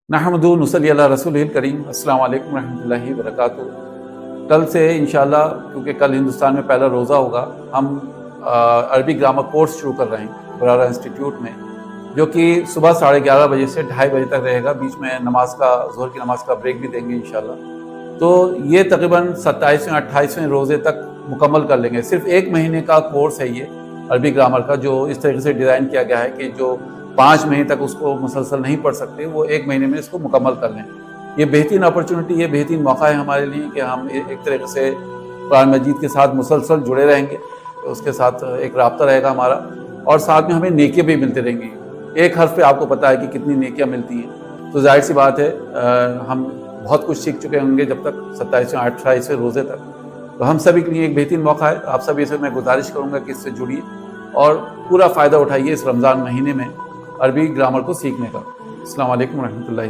نحمدہ نصلی علی رسول کریم السلام علیکم ورحمۃ اللہ وبرکاتہ۔ کل سے انشاءاللہ کیونکہ کل ہندوستان میں پہلا روزہ ہوگا، ہم عربی گرامر کورس شروع کر رہے ہیں برارہ انسٹیٹیوٹ میں، جو کہ صبح 11:30 بجے سے 2:30 بجے تک رہے گا۔ بیچ میں ظہر کی نماز کا بریک بھی دیں گے انشاءاللہ۔ تو یہ تقریباً 27ویں 28ویں روزے تک مکمل کر لیں گے۔ صرف ایک مہینے کا کورس ہے یہ عربی گرامر کا، جو اس طریقے سے ڈیزائن کیا گیا ہے کہ جو 5 مہینے تک اس کو مسلسل نہیں پڑھ سکتے، وہ ایک مہینے میں اس کو مکمل کر لیں۔ یہ بہترین اپرچونٹی، یہ بہترین موقع ہے ہمارے لیے کہ ہم ایک طریقے سے قرآن مجید کے ساتھ مسلسل جڑے رہیں گے، اس کے ساتھ ایک رابطہ رہے گا ہمارا، اور ساتھ میں ہمیں نیکیاں بھی ملتے رہیں گی۔ ایک حرف پہ آپ کو پتہ ہے کہ کتنی نیکیاں ملتی ہیں، تو ظاہر سی بات ہے ہم بہت کچھ سیکھ چکے ہوں گے جب تک 27ویں 28ویں روزے تک۔ تو ہم سبھی کے لیے ایک بہترین موقع ہے۔ آپ سبھی سے میں گزارش کروں گا کہ اس سے جڑیے اور پورا فائدہ اٹھائیے اس رمضان مہینے میں عربی گرامر کو سیکھنے کا۔ السلام علیکم ورحمۃ اللہ۔